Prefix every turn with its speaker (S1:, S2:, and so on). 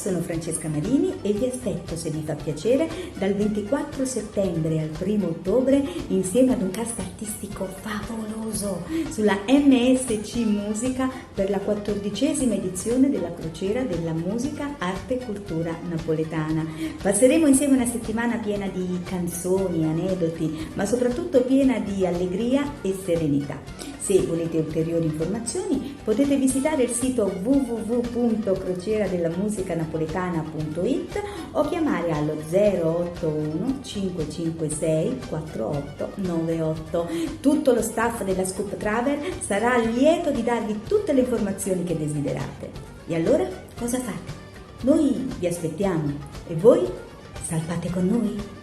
S1: sono Francesca Marini e vi aspetto, se vi fa piacere, dal 24 settembre al 1 ottobre insieme ad un cast artistico favoloso sulla MSC Musica per la 14ª edizione della Crociera della Musica, Arte e Cultura Napoletana. Passeremo insieme una settimana piena di canzoni, aneddoti, ma soprattutto piena di allegria e serenità. Se volete ulteriori informazioni potete visitare il sito www.croceradellamusicanapoletana.it o chiamare allo 081 556 4898. Tutto lo staff della Scoop Travel sarà lieto di darvi tutte le informazioni che desiderate. E allora cosa fate? Noi vi aspettiamo e voi salpate con noi?